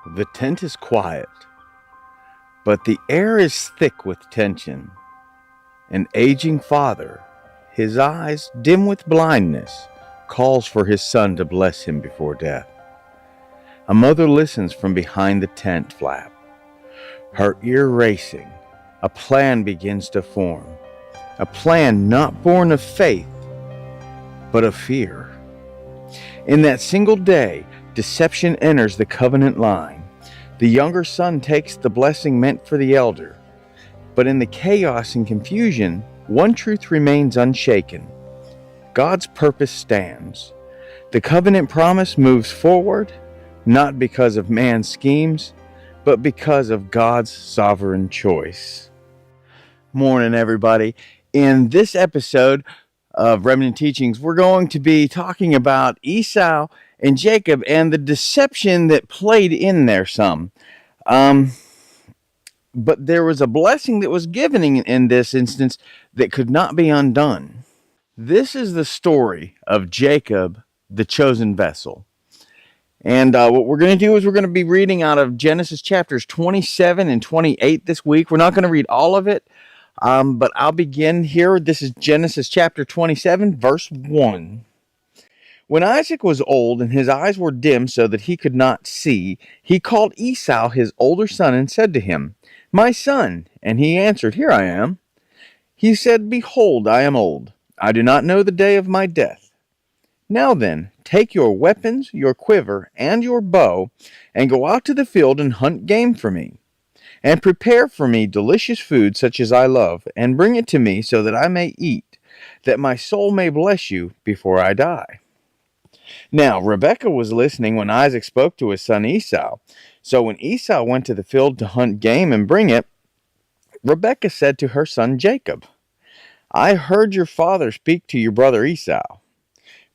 The tent is quiet, but the air is thick with tension. An aging father, his eyes dim with blindness, calls for his son to bless him before death. A mother listens from behind the tent flap, her ear racing. A plan begins to form, a plan not born of faith, but of fear. In that single day, deception enters the covenant line. The younger son takes the blessing meant for the elder. But in the chaos and confusion, one truth remains unshaken. God's purpose stands. The covenant promise moves forward, not because of man's schemes, but because of God's sovereign choice. Morning, everybody. In this episode of Remnant Teachings, we're going to be talking about Esau and Jacob and the deception that played in there some. But there was a blessing that was given in this instance that could not be undone. This is the story of Jacob, the chosen vessel. And what we're going to do is we're going to be reading out of Genesis chapters 27 and 28 this week. We're not going to read all of it, but I'll begin here. This is Genesis chapter 27, verse 1. When Isaac was old and his eyes were dim so that he could not see, he called Esau his older son and said to him, "My son." And he answered, "Here I am." He said, "Behold, I am old. I do not know the day of my death. Now then, take your weapons, your quiver, and your bow, and go out to the field and hunt game for me. And prepare for me delicious food such as I love, and bring it to me so that I may eat, that my soul may bless you before I die." Now, Rebekah was listening when Isaac spoke to his son Esau. So when Esau went to the field to hunt game and bring it, Rebekah said to her son Jacob, "I heard your father speak to your brother Esau.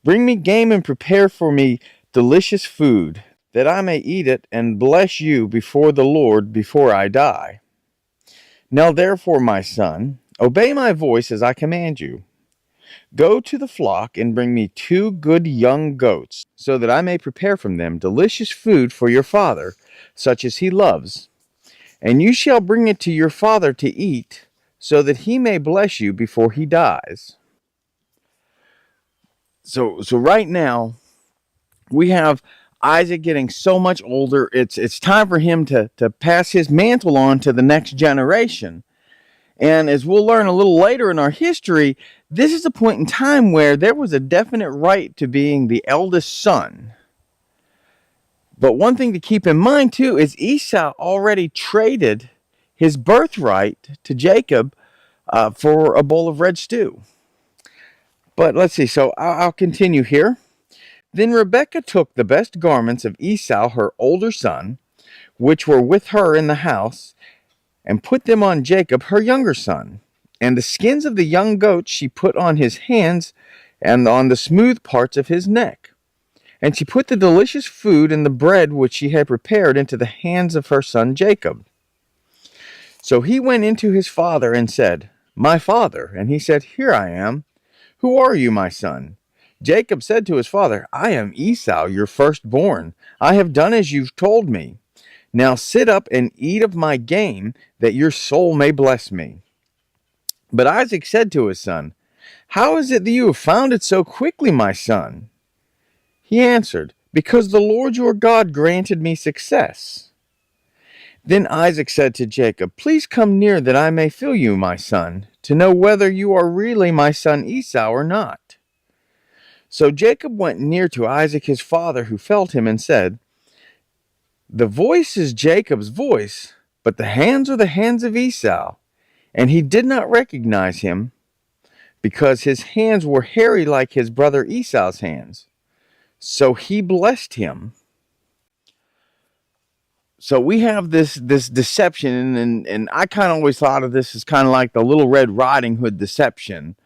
Bring me game and prepare for me delicious food, that I may eat it and bless you before the Lord before I die. Now therefore, my son, obey my voice as I command you. Go to the flock and bring me 2 good young goats, so that I may prepare from them delicious food for your father, such as he loves. And you shall bring it to your father to eat, so that he may bless you before he dies." So right now, we have Isaac getting so much older. It's time for him to pass his mantle on to the next generation. And as we'll learn a little later in our history, this is a point in time where there was a definite right to being the eldest son. But one thing to keep in mind, too, is Esau already traded his birthright to Jacob for a bowl of red stew. But let's see. So I'll continue here. Then Rebekah took the best garments of Esau, her older son, which were with her in the house, and put them on Jacob, her younger son. And the skins of the young goats she put on his hands and on the smooth parts of his neck. And she put the delicious food and the bread which she had prepared into the hands of her son Jacob. So he went into his father and said, "My father." And he said, "Here I am. Who are you, my son?" Jacob said to his father, "I am Esau, your firstborn. I have done as you've told me. Now sit up and eat of my game, that your soul may bless me." But Isaac said to his son, "How is it that you have found it so quickly, my son?" He answered, "Because the Lord your God granted me success." Then Isaac said to Jacob, "Please come near that I may feel you, my son, to know whether you are really my son Esau or not." So Jacob went near to Isaac his father, who felt him, and said, "The voice is Jacob's voice, but the hands are the hands of Esau." And he did not recognize him, because his hands were hairy like his brother Esau's hands. So he blessed him. So we have this deception, and I kind of always thought of this as kind of like the Little Red Riding Hood deception,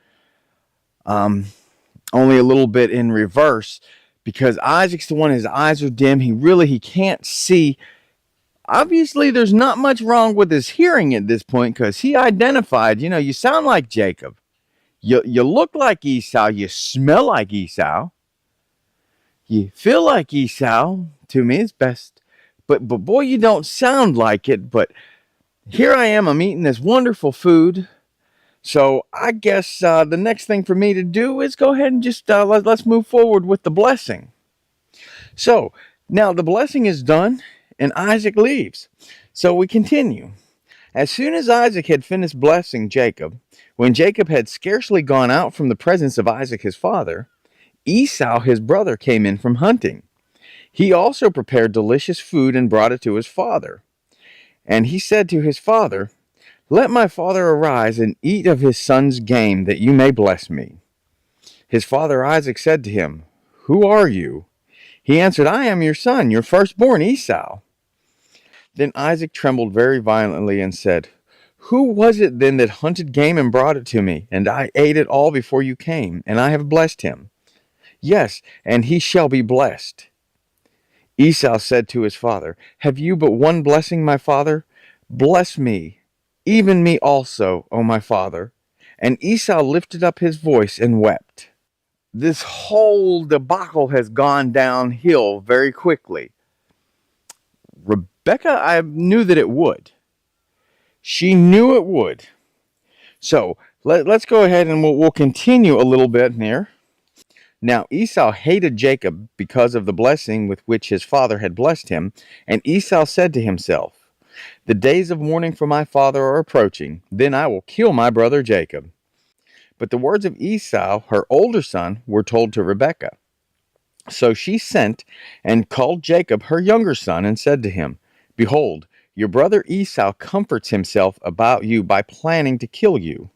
only a little bit in reverse, because Isaac's the one, his eyes are dim, he can't see. Obviously, there's not much wrong with his hearing at this point, because he identified, you sound like Jacob. You look like Esau. You smell like Esau. You feel like Esau. To me, it's best. but boy, you don't sound like it. But here I am, I'm eating this wonderful food. So I guess the next thing for me to do is go ahead and just let's move forward with the blessing. So now the blessing is done and Isaac leaves. So we continue. As soon as Isaac had finished blessing Jacob, when Jacob had scarcely gone out from the presence of Isaac his father, Esau his brother came in from hunting. He also prepared delicious food and brought it to his father. And he said to his father, "Let my father arise and eat of his son's game, that you may bless me." His father Isaac said to him, "Who are you?" He answered, "I am your son, your firstborn Esau." Then Isaac trembled very violently and said, "Who was it then that hunted game and brought it to me? And I ate it all before you came, and I have blessed him. Yes, and he shall be blessed." Esau said to his father, "Have you but one blessing, my father? Bless me, even me also, O my father." And Esau lifted up his voice and wept. This whole debacle has gone downhill very quickly. Rebecca, I knew that it would. She knew it would. So let's go ahead and we'll continue a little bit here. Now Esau hated Jacob because of the blessing with which his father had blessed him, and Esau said to himself, "The days of mourning for my father are approaching, then I will kill my brother Jacob." But the words of Esau, her older son, were told to Rebekah. So she sent and called Jacob, her younger son, and said to him, "Behold, your brother Esau comforts himself about you by planning to kill you.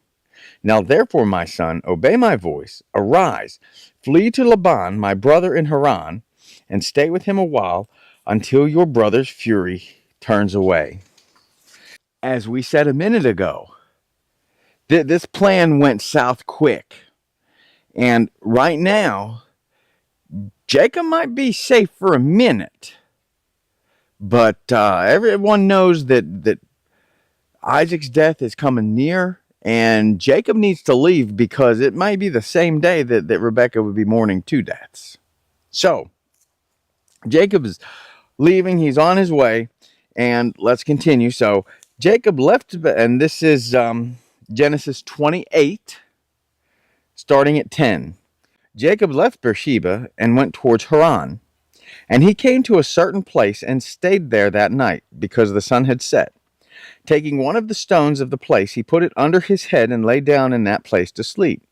Now therefore, my son, obey my voice. Arise, flee to Laban, my brother in Haran, and stay with him a while until your brother's fury turns away." As we said a minute ago, this plan went south quick. And right now, Jacob might be safe for a minute. But everyone knows that Isaac's death is coming near. And Jacob needs to leave because it might be the same day that Rebekah would be mourning two deaths. So, Jacob is leaving. He's on his way. And let's continue. So, Jacob left, and this is Genesis 28, starting at 10. Jacob left Beersheba and went towards Haran. And he came to a certain place and stayed there that night, because the sun had set. Taking one of the stones of the place, he put it under his head and lay down in that place to sleep.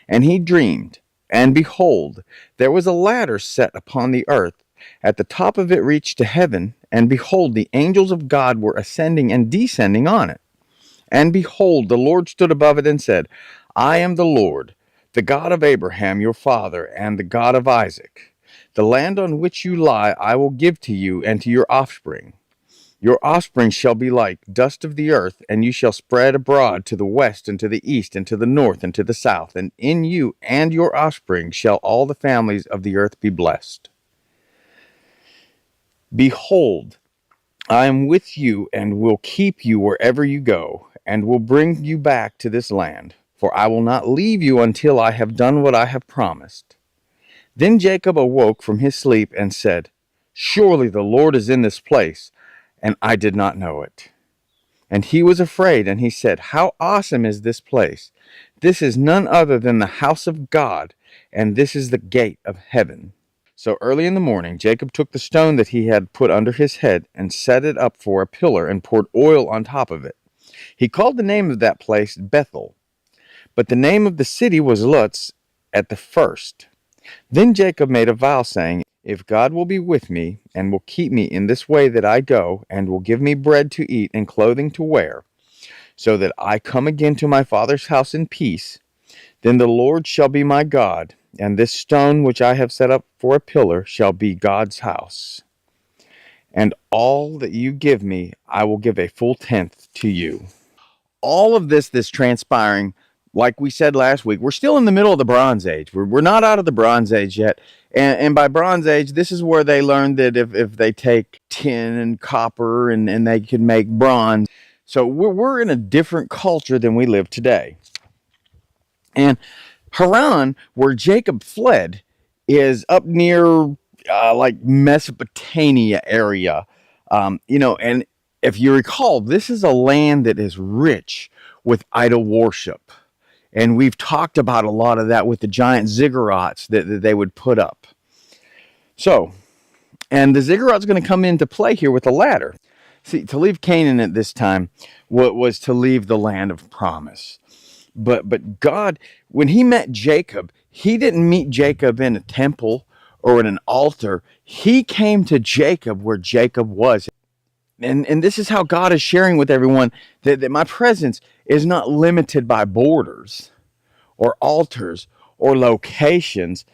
And he dreamed, and behold, there was a ladder set upon the earth. At the top of it reached to heaven, and behold, the angels of God were ascending and descending on it. And behold, the Lord stood above it and said, "I am the Lord, the God of Abraham your father, and the God of Isaac. The land on which you lie I will give to you and to your offspring. Your offspring shall be like dust of the earth, and you shall spread abroad to the west and to the east and to the north and to the south. And in you and your offspring shall all the families of the earth be blessed. Behold, I am with you and will keep you wherever you go, and will bring you back to this land. For I will not leave you until I have done what I have promised." Then Jacob awoke from his sleep and said, "Surely the Lord is in this place, and I did not know it." And he was afraid, and he said, "How awesome is this place! This is none other than the house of God, and this is the gate of heaven." So early in the morning, Jacob took the stone that he had put under his head and set it up for a pillar and poured oil on top of it. He called the name of that place Bethel, but the name of the city was Luz at the first. Then Jacob made a vow, saying, "If God will be with me, and will keep me in this way that I go, and will give me bread to eat and clothing to wear, so that I come again to my father's house in peace, then the Lord shall be my God, and this stone which I have set up for a pillar shall be God's house. And all that you give me, I will give a full tenth to you." All of this transpiring, like we said last week, we're still in the middle of the Bronze Age. We're not out of the Bronze Age yet. And by Bronze Age, this is where they learned that if they take tin and copper and they can make bronze. So we're in a different culture than we live today. And Haran, where Jacob fled, is up near like Mesopotamia area. And if you recall, this is a land that is rich with idol worship. And we've talked about a lot of that with the giant ziggurats that they would put up. So, and the ziggurat's going to come into play here with the ladder. See, to leave Canaan at this time was to leave the land of promise. But God, when he met Jacob, he didn't meet Jacob in a temple or in an altar. He came to Jacob where Jacob was. And this is how God is sharing with everyone that my presence is not limited by borders or altars or locations,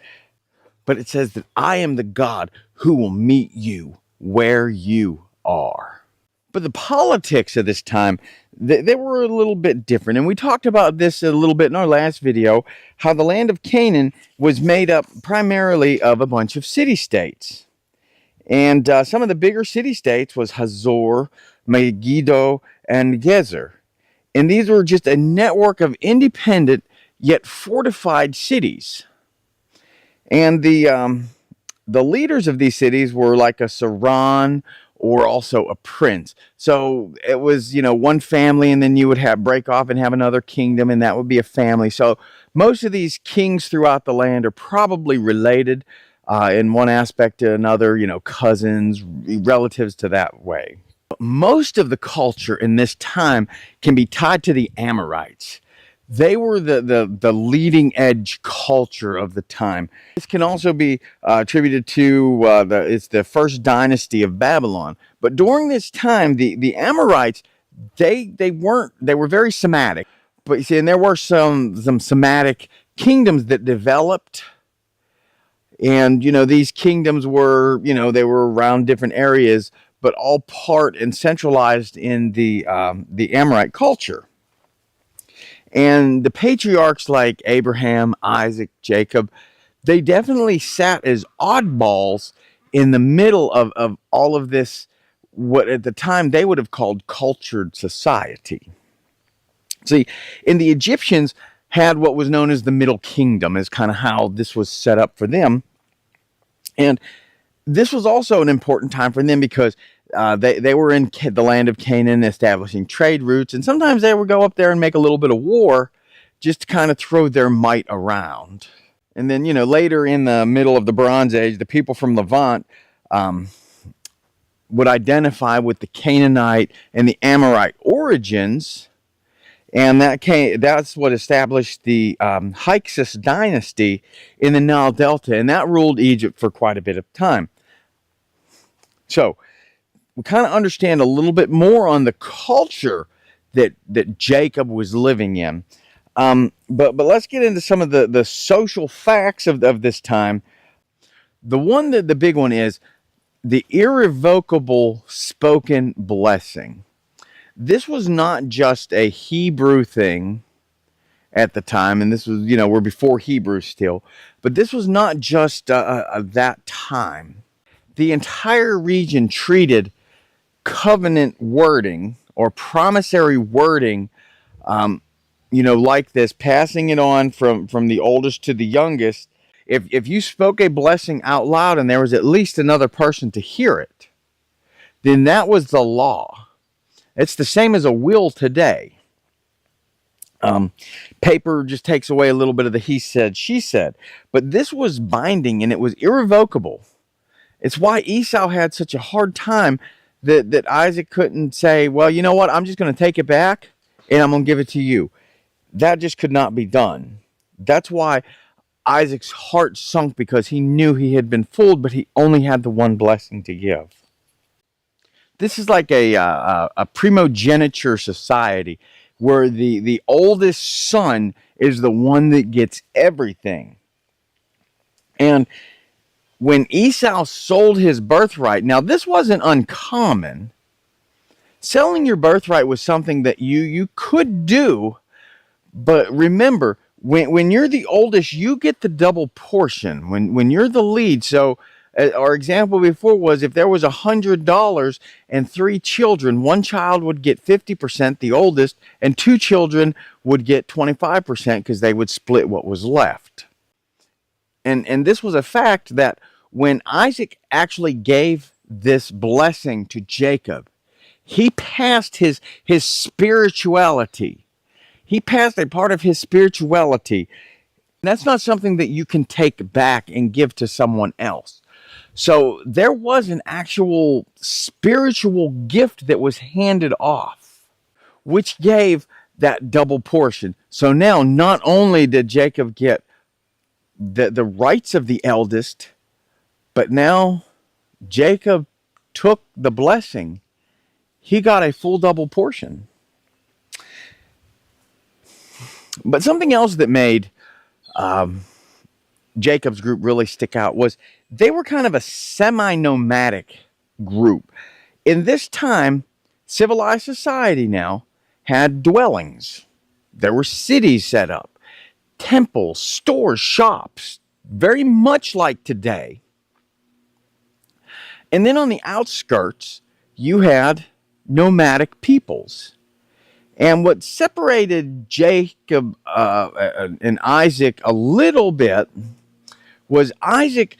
but it says that I am the God who will meet you where you are. But the politics of this time, they were a little bit different. And we talked about this a little bit in our last video, how the land of Canaan was made up primarily of a bunch of city-states. And some of the bigger city-states was Hazor, Megiddo, and Gezer. And these were just a network of independent yet fortified cities. And the leaders of these cities were like a Saran or also a prince. So it was, one family, and then you would break off and have another kingdom, and that would be a family. So most of these kings throughout the land are probably related in one aspect to another, cousins, relatives to that way. But most of the culture in this time can be tied to the Amorites. They were the leading edge culture of the time. This can also be attributed to it's the first dynasty of Babylon. But during this time, the Amorites, they were very Semitic. But you see, and there were some Semitic kingdoms that developed. And, these kingdoms were, they were around different areas, but all part and centralized in the Amorite culture. And the patriarchs like Abraham, Isaac, Jacob, they definitely sat as oddballs in the middle of all of this, what at the time they would have called cultured society. See, and the Egyptians had what was known as the Middle Kingdom, is kind of how this was set up for them. And this was also an important time for them because they were in the land of Canaan establishing trade routes, and sometimes they would go up there and make a little bit of war just to kind of throw their might around. And then, later in the middle of the Bronze Age, the people from Levant would identify with the Canaanite and the Amorite origins, and that's what established the Hyksos dynasty in the Nile Delta, and that ruled Egypt for quite a bit of time. So we kind of understand a little bit more on the culture that Jacob was living in. But let's get into some of the social facts of this time. The big one is the irrevocable spoken blessing. This was not just a Hebrew thing at the time, and this was, we're before Hebrew still, but this was not just that time. The entire region treated covenant wording or promissory wording, like this, passing it on from the oldest to the youngest. If you spoke a blessing out loud and there was at least another person to hear it, then that was the law. It's the same as a will today. Paper just takes away a little bit of the he said, she said. But this was binding and it was irrevocable. It's why Esau had such a hard time that Isaac couldn't say, well, you know what, I'm just going to take it back and I'm going to give it to you. That just could not be done. That's why Isaac's heart sunk, because he knew he had been fooled, but he only had the one blessing to give. This is like a primogeniture society where the oldest son is the one that gets everything. And when Esau sold his birthright, now this wasn't uncommon. Selling your birthright was something that you could do, but remember, when you're the oldest, you get the double portion. When you're the lead, so our example before was if there was $100 and 3 children, one child would get 50%, the oldest, and 2 children would get 25% because they would split what was left. And this was a fact that when Isaac actually gave this blessing to Jacob, he passed his spirituality. He passed a part of his spirituality. That's not something that you can take back and give to someone else. So there was an actual spiritual gift that was handed off, which gave that double portion. So now not only did Jacob get the rights of the eldest, but now Jacob took the blessing. He got a full double portion. But something else that made Jacob's group really stick out was they were kind of a semi-nomadic group. In this time, civilized society now had dwellings. There were cities set up, temples, stores, shops, very much like today. And then on the outskirts, you had nomadic peoples. And what separated Jacob and Isaac a little bit was Isaac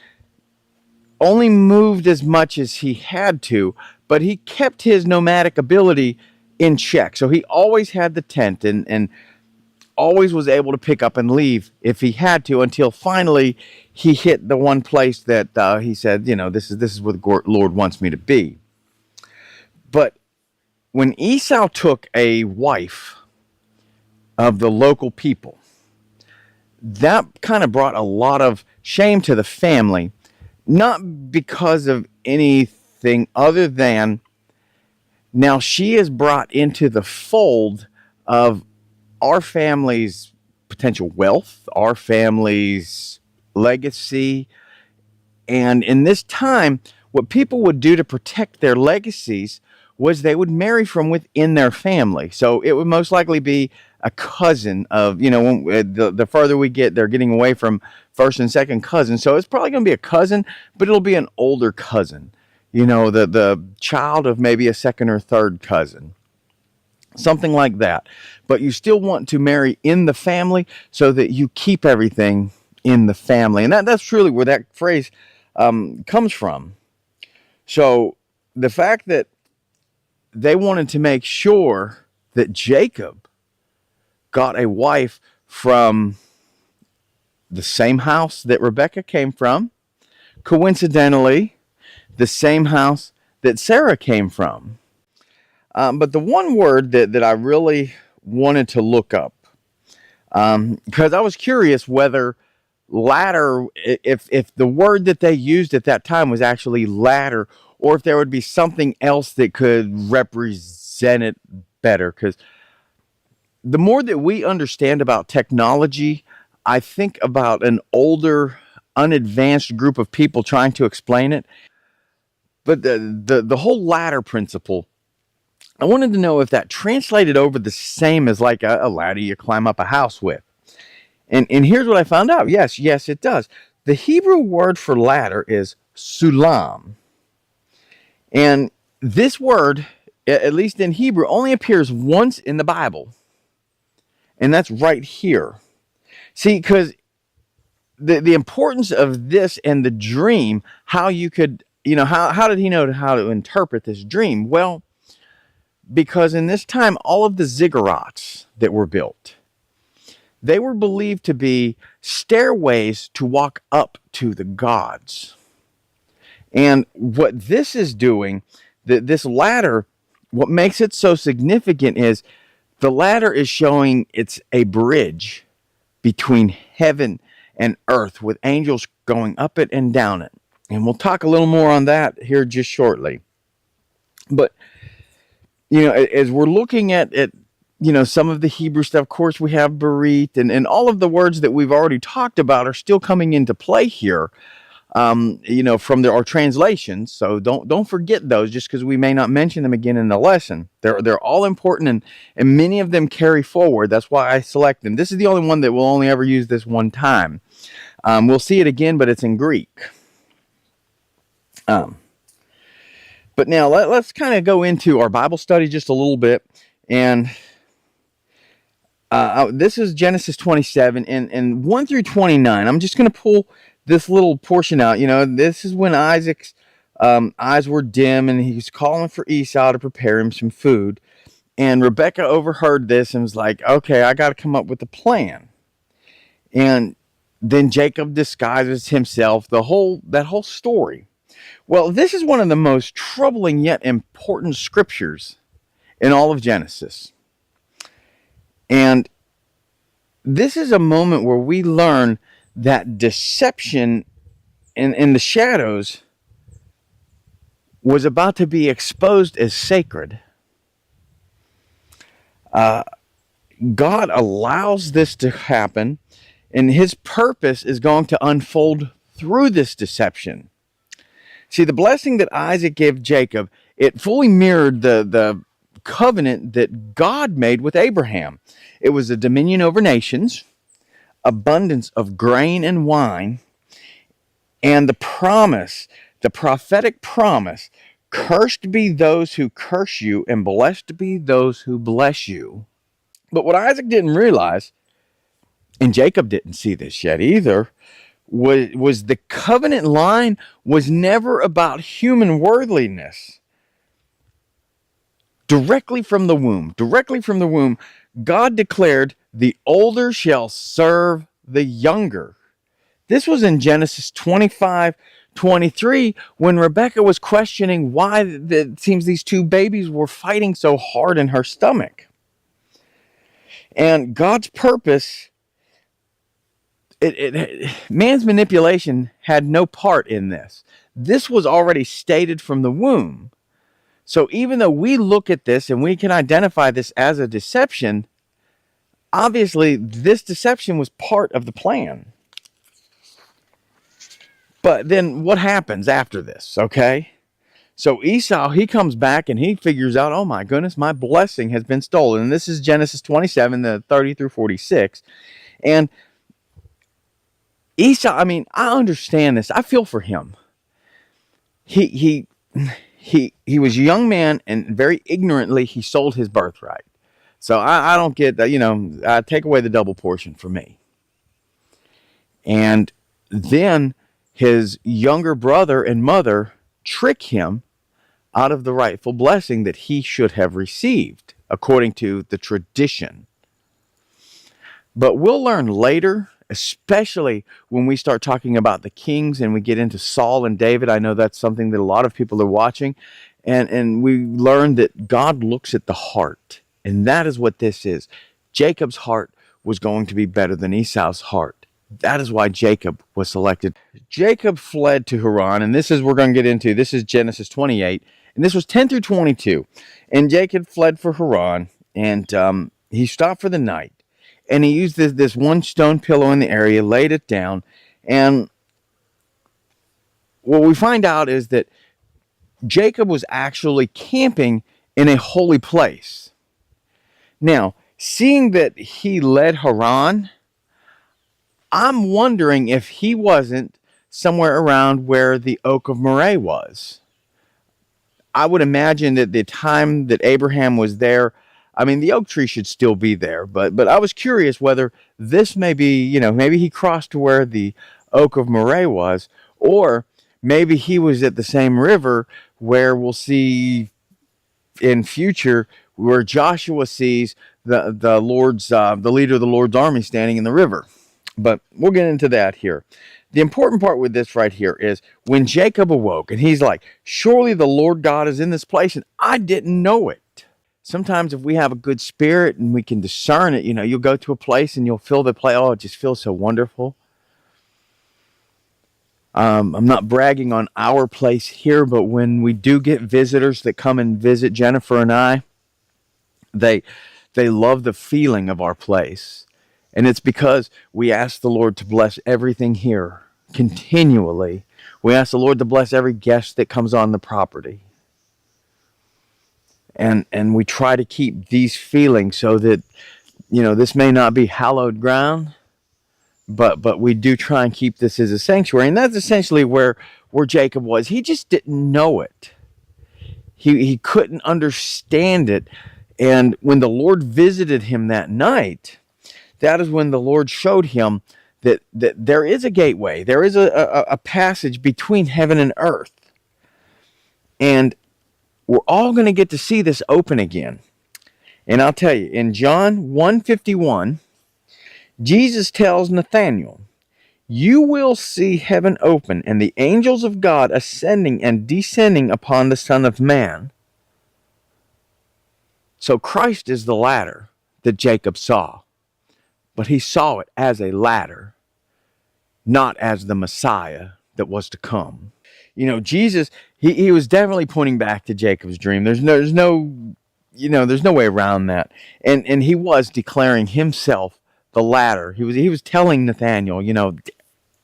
only moved as much as he had to, but he kept his nomadic ability in check. So he always had the tent and always was able to pick up and leave if he had to, until finally he hit the one place that he said, this is where the Lord wants me to be. But when Esau took a wife of the local people, that kind of brought a lot of shame to the family, not because of anything other than now she is brought into the fold of our family's potential wealth, our family's legacy. And in this time, what people would do to protect their legacies was they would marry from within their family. So it would most likely be a cousin of, the further we get, they're getting away from first and second cousins. So it's probably going to be a cousin, but it'll be an older cousin, the child of maybe a second or third cousin, something like that. But you still want to marry in the family so that you keep everything in the family. And that's truly where that phrase comes from. So the fact that they wanted to make sure that Jacob got a wife from the same house that Rebekah came from, coincidentally, the same house that Sarah came from. But the one word that I really wanted to look up, because I was curious whether ladder, if the word that they used at that time was actually ladder, or if there would be something else that could represent it better. Because the more that we understand about technology, I think about an older, unadvanced group of people trying to explain it. But the whole ladder principle, I wanted to know if that translated over the same as like a ladder you climb up a house with. And here's what I found out. Yes, it does. The Hebrew word for ladder is sulam. And this word, at least in Hebrew, only appears once in the Bible. And that's right here. See, because the importance of this and the dream, how you could, how did he know how to interpret this dream? Well, because in this time, all of the ziggurats that were built, they were believed to be stairways to walk up to the gods. And what this is doing, this ladder, what makes it so significant is the ladder is showing it's a bridge between heaven and earth with angels going up it and down it. And we'll talk a little more on that here just shortly. But, as we're looking at some of the Hebrew stuff, of course, we have berit, and all of the words that we've already talked about are still coming into play here. From our translations. So don't forget those just because we may not mention them again in the lesson. They're all important and many of them carry forward. That's why I select them. This is the only one that we'll only ever use this one time. We'll see it again, but it's in Greek. But now let's kind of go into our Bible study just a little bit. And this is Genesis 27 and 1 through 29. I'm just going to pull this little portion out. This is when Isaac's eyes were dim, and he was calling for Esau to prepare him some food. And Rebekah overheard this and was like, okay, I got to come up with a plan. And then Jacob disguises himself, that whole story. Well, this is one of the most troubling yet important scriptures in all of Genesis. And this is a moment where we learn that deception in the shadows was about to be exposed as sacred. God allows this to happen, and his purpose is going to unfold through this deception. See, the blessing that Isaac gave Jacob, it fully mirrored the covenant that God made with Abraham. It was a dominion over nations, abundance of grain and wine, and the promise, the prophetic promise, cursed be those who curse you, and blessed be those who bless you. But what Isaac didn't realize, and Jacob didn't see this yet either, was the covenant line was never about human worldliness. Directly from the womb, God declared, the older shall serve the younger. This was in Genesis 25:23, when Rebekah was questioning why it seems these two babies were fighting so hard in her stomach. And God's purpose, man's manipulation had no part in this. This was already stated from the womb. So even though we look at this and we can identify this as a deception, obviously this deception was part of the plan. But then what happens after this, okay? So Esau, he comes back and he figures out, oh my goodness, my blessing has been stolen. And this is Genesis 27, 30 through 46. And Esau, I mean, I understand this. I feel for him. He was a young man, and very ignorantly he sold his birthright. So I don't get that, I take away the double portion for me. And then his younger brother and mother trick him out of the rightful blessing that he should have received, according to the tradition. But we'll learn later, especially when we start talking about the kings and we get into Saul and David. I know that's something that a lot of people are watching. And we learn that God looks at the heart. And that is what this is. Jacob's heart was going to be better than Esau's heart. That is why Jacob was selected. Jacob fled to Haran, and this is we're going to get into. This is Genesis 28, and this was 10 through 22. And Jacob fled for Haran, and he stopped for the night. And he used this one stone pillow in the area, laid it down, and what we find out is that Jacob was actually camping in a holy place. Now, seeing that he led Haran, I'm wondering if he wasn't somewhere around where the Oak of Moreh was. I would imagine that the time that Abraham was there, I mean, the oak tree should still be there, but I was curious whether this may be, maybe he crossed to where the Oak of Moreh was, or maybe he was at the same river where we'll see in future where Joshua sees the Lord's the leader of the Lord's army standing in the river. But we'll get into that here. The important part with this right here is when Jacob awoke and he's like, surely the Lord God is in this place and I didn't know it. Sometimes if we have a good spirit and we can discern it, you'll go to a place and you'll feel the place. Oh, it just feels so wonderful. I'm not bragging on our place here, but when we do get visitors that come and visit Jennifer and I, they love the feeling of our place. And it's because we ask the Lord to bless everything here continually. We ask the Lord to bless every guest that comes on the property. And we try to keep these feelings so that, this may not be hallowed ground, but we do try and keep this as a sanctuary. And that's essentially where Jacob was. He just didn't know it. He couldn't understand it. And when the Lord visited him that night, that is when the Lord showed him that there is a gateway. There is a passage between heaven and earth. And we're all going to get to see this open again. And I'll tell you, in John 1:51, Jesus tells Nathanael, "You will see heaven open and the angels of God ascending and descending upon the Son of Man." So Christ is the ladder that Jacob saw, but he saw it as a ladder, not as the Messiah that was to come. You know, Jesus, he was definitely pointing back to Jacob's dream. There's no way around that. And he was declaring himself the ladder. He was telling Nathanael,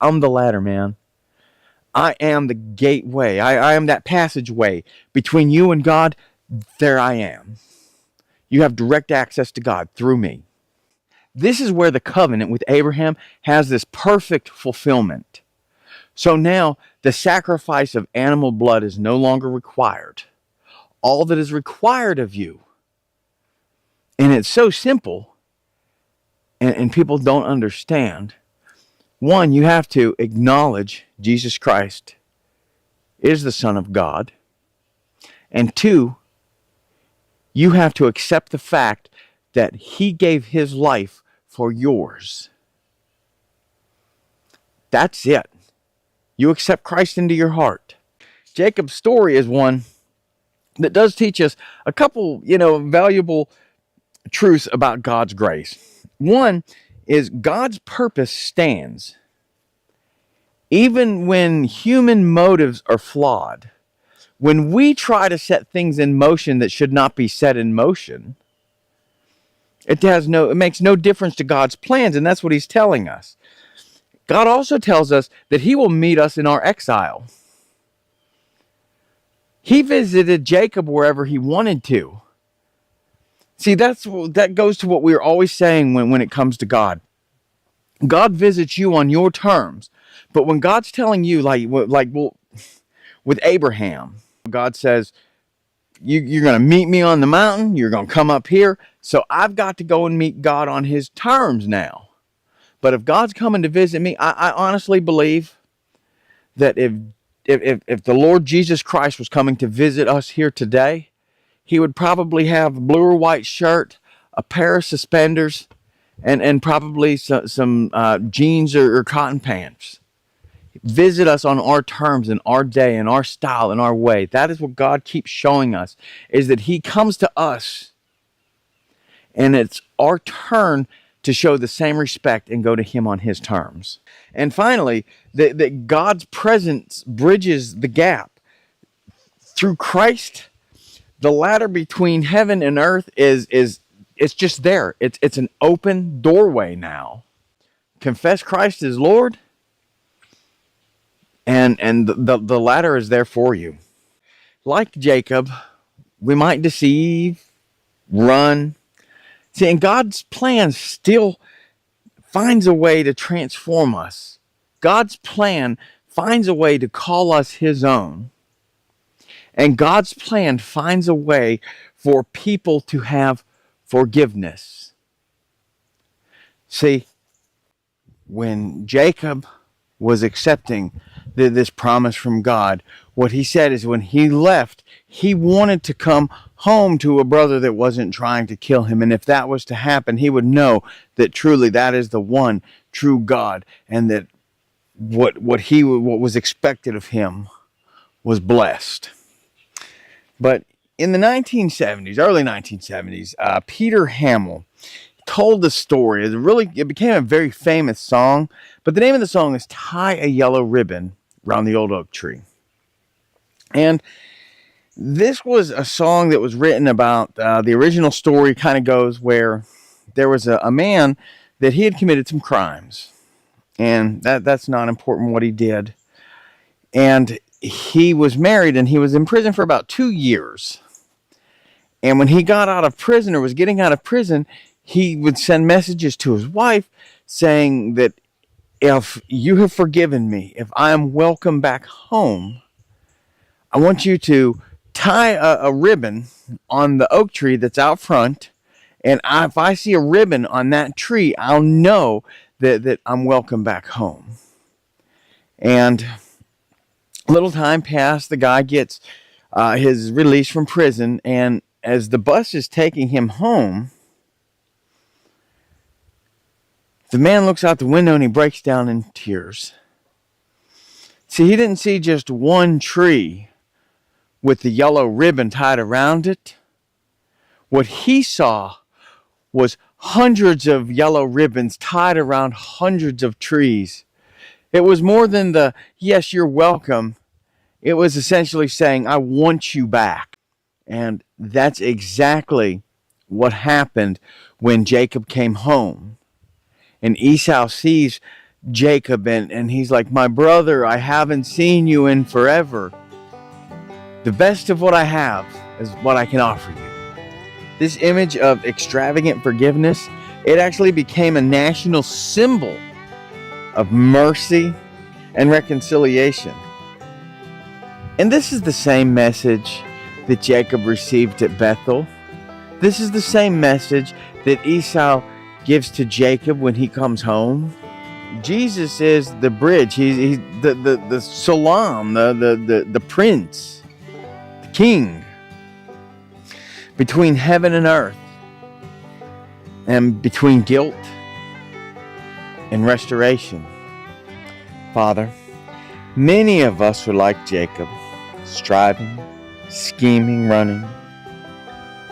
I'm the ladder, man. I am the gateway. I am that passageway between you and God. There I am. You have direct access to God through me. This is where the covenant with Abraham has this perfect fulfillment. So now the sacrifice of animal blood is no longer required. All that is required of you, and it's so simple, and people don't understand. One, you have to acknowledge Jesus Christ is the Son of God. And two, you have to accept the fact that he gave his life for yours. That's it. You accept Christ into your heart. Jacob's story is one that does teach us a couple, valuable truths about God's grace. One is God's purpose stands. Even when human motives are flawed, when we try to set things in motion that should not be set in motion, it makes no difference to God's plans, and that's what he's telling us. God also tells us that he will meet us in our exile. He visited Jacob wherever he wanted to. See, that goes to what we're always saying when it comes to God. God visits you on your terms. But when God's telling you, with Abraham, God says, you're going to meet me on the mountain. You're going to come up here. So I've got to go and meet God on his terms now. But if God's coming to visit me, I honestly believe that if the Lord Jesus Christ was coming to visit us here today, he would probably have a blue or white shirt, a pair of suspenders, and probably some jeans or cotton pants. Visit us on our terms, in our day, in our style, in our way. That is what God keeps showing us, is that he comes to us, and it's our turn to show the same respect and go to him on his terms. And finally, that God's presence bridges the gap. Through Christ, the ladder between heaven and earth is it's just there. It's an open doorway now. Confess Christ as Lord, and the ladder is there for you. Like Jacob, we might deceive, run. See, and God's plan still finds a way to transform us. God's plan finds a way to call us his own. And God's plan finds a way for people to have forgiveness. See, when Jacob was accepting this promise from God, what he said is when he left, he wanted to come home to a brother that wasn't trying to kill him. And if that was to happen, he would know that truly that is the one true God, and that what was expected of him was blessed. But in the 1970s, early 1970s, Peter Hamill told the story. It became a very famous song, but the name of the song is "Tie a Yellow Ribbon Around the Old Oak Tree." And this was a song that was written about, the original story kind of goes where there was a man that he had committed some crimes. And that's not important what he did. And he was married, and he was in prison for about 2 years. And when he got out of prison, or was getting out of prison, he would send messages to his wife saying that if you have forgiven me, if I am welcome back home, I want you to tie a ribbon on the oak tree that's out front. And if I see a ribbon on that tree, I'll know that I'm welcome back home. And a little time passed. The guy gets his release from prison. And as the bus is taking him home, the man looks out the window and he breaks down in tears. See, he didn't see just one tree with the yellow ribbon tied around it. What he saw was hundreds of yellow ribbons tied around hundreds of trees. It was more than the, yes, you're welcome. It was essentially saying, I want you back. And that's exactly what happened when Jacob came home. And Esau sees Jacob and he's like, my brother, I haven't seen you in forever. The best of what I have is what I can offer you. This image of extravagant forgiveness, it actually became a national symbol of mercy and reconciliation. And this is the same message that Jacob received at Bethel. This is the same message that Esau gives to Jacob when he comes home. Jesus is the bridge. He's the Salam, the prince, the king between heaven and earth, and between guilt and restoration. Father, many of us are like Jacob, striving, scheming, running.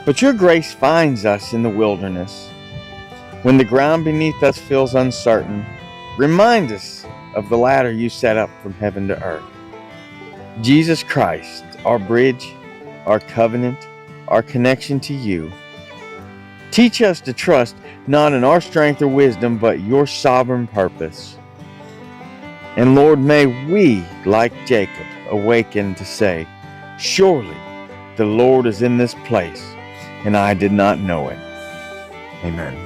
But your grace finds us in the wilderness. When the ground beneath us feels uncertain, remind us of the ladder you set up from heaven to earth. Jesus Christ, our bridge, our covenant, our connection to you. Teach us to trust not in our strength or wisdom, but your sovereign purpose. And Lord, may we, like Jacob, awaken to say, surely the Lord is in this place, and I did not know it. Amen.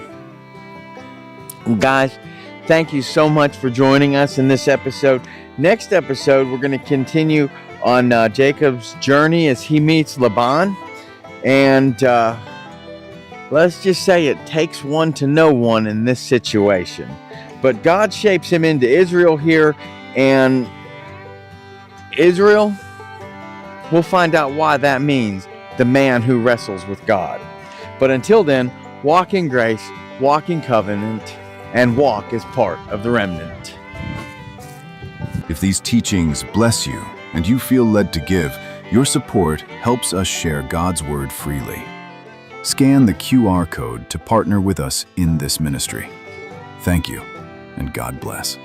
Guys, thank you so much for joining us in this episode. Next episode, we're going to continue on Jacob's journey as he meets Laban. And let's just say it takes one to know one in this situation. But God shapes him into Israel here. And Israel, we'll find out why that means the man who wrestles with God. But until then, walk in grace, walk in covenant, and walk as part of the remnant. If these teachings bless you and you feel led to give, your support helps us share God's word freely. Scan the QR code to partner with us in this ministry. Thank you, and God bless.